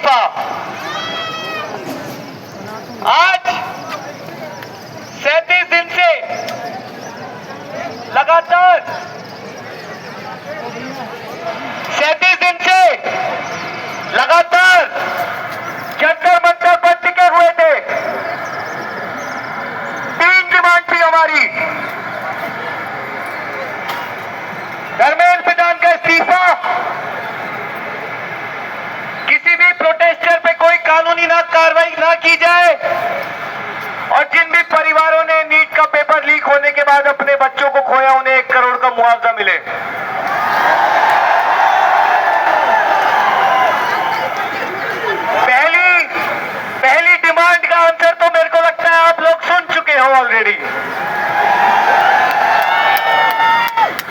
इस्तीफा। आज 37 दिन से लगातार 37 दिन से लगातार जंतर मंतर पर टिके हुए थे। 3 डिमांड थी हमारी। धर्मेंद्र प्रधान का इस्तीफा, किसी भी प्रोटेस्टर पे कोई कानूनी कार्रवाई ना की जाए और जिन भी परिवारों ने नीट का पेपर लीक होने के बाद अपने बच्चों को खोया उन्हें 1 करोड़ का मुआवजा मिले। पहली डिमांड का आंसर तो मेरे को लगता है आप लोग सुन चुके हो ऑलरेडी।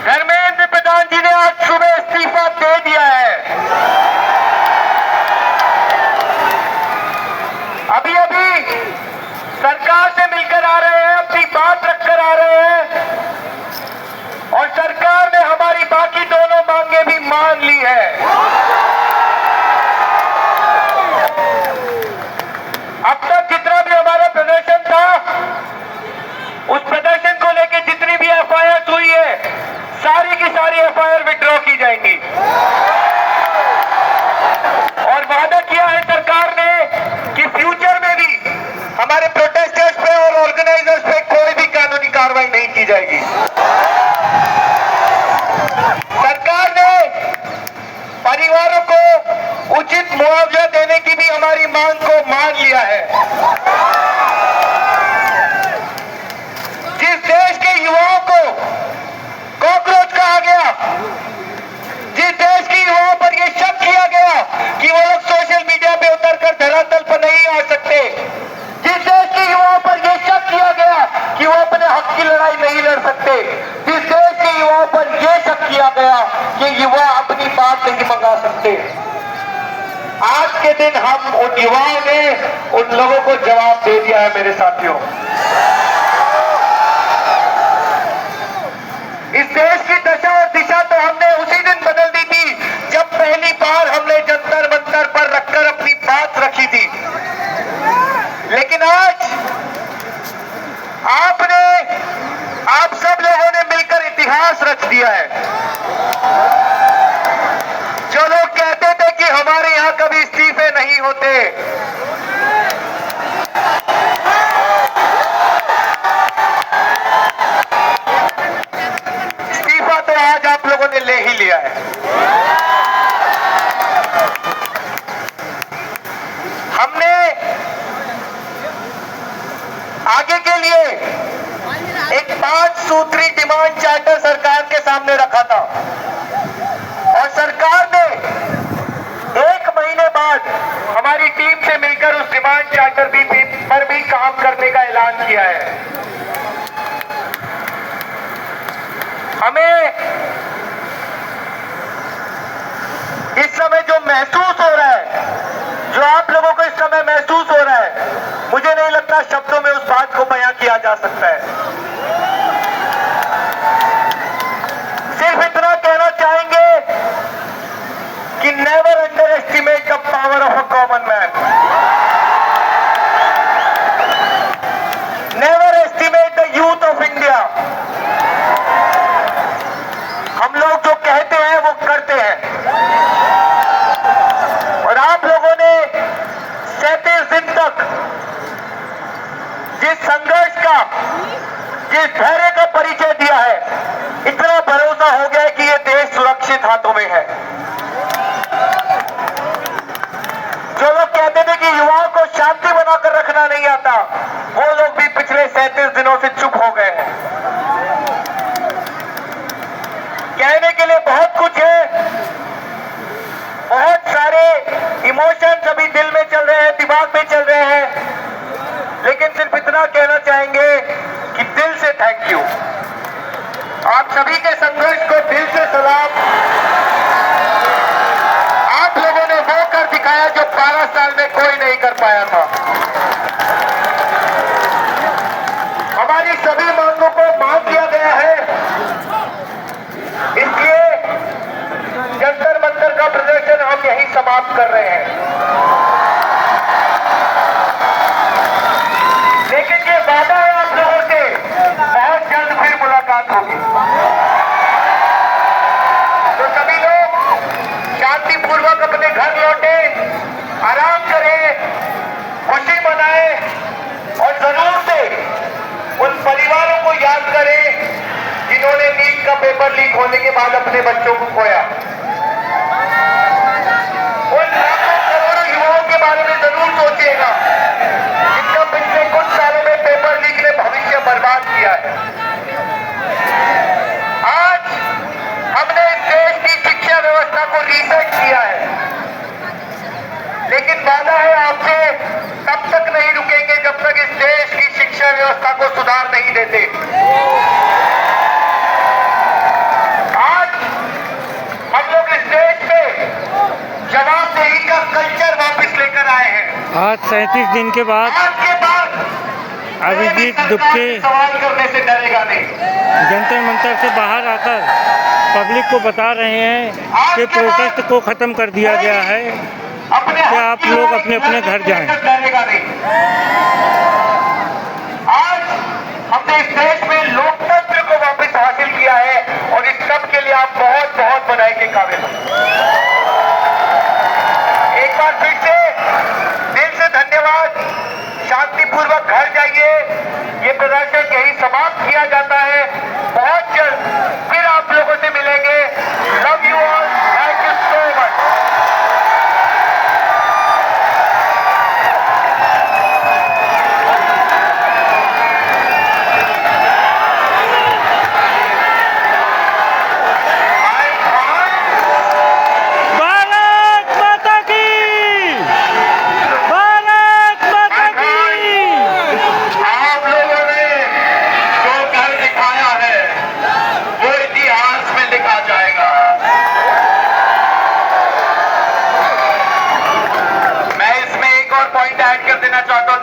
धर्मेंद्र प्रधान जी ने आज सुबह इस्तीफा दे दिया है। अभी सरकार से मिलकर आ रहे हैं, अपनी बात रखकर आ रहे हैं और सरकार ने हमारी बाकी दोनों मांगे भी मान ली है। अब तक जितना भी हमारा प्रदर्शन था, उस प्रदर्शन को लेकर जितनी भी एफआईआर हुई है, सारी की सारी एफआईआर विड्रॉ की जाएंगी। और वादा किया है सरकार ने कि फ्यूचर में भी हमारे प्रोटेस्टर्स पे और ऑर्गेनाइजर्स पे कोई भी कानूनी कार्रवाई नहीं की जाएगी। सरकार ने परिवारों को उचित मुआवजा देने की भी हमारी मांग को मान लिया है। जिस देश के युवाओं को कॉकरोच कहा गया, जिस देश के युवाओं पर यह शक किया गया कि वो लोग सोशल मीडिया पे उतरकर धरातल पर नहीं आ सकते, जिस देश के युवाओं पर यह शक किया गया कि वो अपने हक की लड़ाई नहीं लड़ सकते, जिस देश के युवाओं पर यह शक किया गया कि युवा अपनी बात नहीं मंगा सकते, आज के दिन हम उन युवाओं ने उन लोगों को जवाब दे दिया है। मेरे साथियों, इस देश की दशा और दिशा तो हमने उसी दिन बदल दी थी जब पहली बार हमने जंतर मंतर पर रखकर अपनी बात रखी थी। लेकिन आज आप सब लोगों ने मिलकर इतिहास रच दिया है। जो लोग कहते थे कि हमारे यहां कभी इस्तीफे नहीं होते, इस्तीफा तो आज आप लोगों ने ले ही लिया है। हमने आगे के लिए एक 5 सूत्री डिमांड चार्टर सरकार के सामने रखा था और सरकार ने 1 महीने बाद हमारी टीम से मिलकर उस डिमांड चार्टर पर भी काम करने का ऐलान किया है। हमें इस समय जो महसूस हो रहा है, जो आप लोगों को इस समय महसूस हो रहा है, मुझे नहीं लगता शब्दों में उस बात को बयां किया जा सकता है। सिर्फ इतना कहना चाहेंगे कि never under estimate the power of a common man, never estimate the youth of India. हम लोग जो कहते हैं वो करते हैं और आप लोगों ने 37 दिन तक जिस संघर्ष का, जिस धैर्य का परिचय दिया है, इतना भरोसा हो गया है कि ये देश सुरक्षित हाथों में है। जो लोग कहते थे कि युवाओं को शांति बनाकर रखना नहीं आता, वो लोग भी पिछले 37 दिनों से चुप हो गए हैं। कहने के लिए बहुत कुछ है, बहुत सारे इमोशंस अभी दिल में चल रहे हैं, दिमाग में चल रहे हैं, लेकिन सिर्फ इतना कहना चाहेंगे कि दिल से थैंक यू। आप सभी के संघर्ष को दिल से सलाम। आप लोगों ने वो कर दिखाया जो 12 साल में कोई नहीं कर पाया था। हमारी सभी मांगों को मान लिया गया है, इसलिए जंतर मंतर का प्रदर्शन हम यहीं समाप्त समाप्त कर रहे हैं। लेकिन ये वादा है आप लोगों से, बहुत जल्द फिर मुलाकात होगी। तो सभी लोग शांतिपूर्वक अपने घर लौटे, आराम करें, खुशी मनाएं और जरूर से उन परिवारों को याद करें जिन्होंने नीट का पेपर लीक होने के बाद अपने बच्चों को खोया। उन लाखों करोड़ों युवाओं के बारे में जरूर सोचिएगा जिनका पिछले कुछ सालों में पेपर लीक ने भविष्य बर्बाद किया है। आज हमने इस देश की शिक्षा व्यवस्था को रीसेट किया है, लेकिन वादा है आपसे, तब तक नहीं रुकेंगे जब तक इस देश की शिक्षा व्यवस्था को सुधार नहीं देते। आज हम लोग इस देश में जवाबदेही का कल्चर वापस लेकर आए हैं। आज 37 दिन के बाद आज के बाद अभिजीत दुबके सवाल करने से डरेगा नहीं। जंतर मंतर से बाहर आकर पब्लिक को बता रहे हैं कि प्रोटेस्ट को खत्म कर दिया गया है, कि आप लोग अपने अपने घर जाएं। डरेगा नहीं। आज हमने इस देश में लोकतंत्र को वापस हासिल किया है और इस सब के लिए आप बहुत बहुत बधाई के काबिल हैं। एक बार फिर से दिल से धन्यवाद। शांतिपूर्वक घर जाइए। ये प्रदर्शन यही समाप्त किया जाता है। बहुत जल्द फिर आप लोगों से मिलेंगे। Love you all, thank you so much. Point add कर देना चाहता हूं।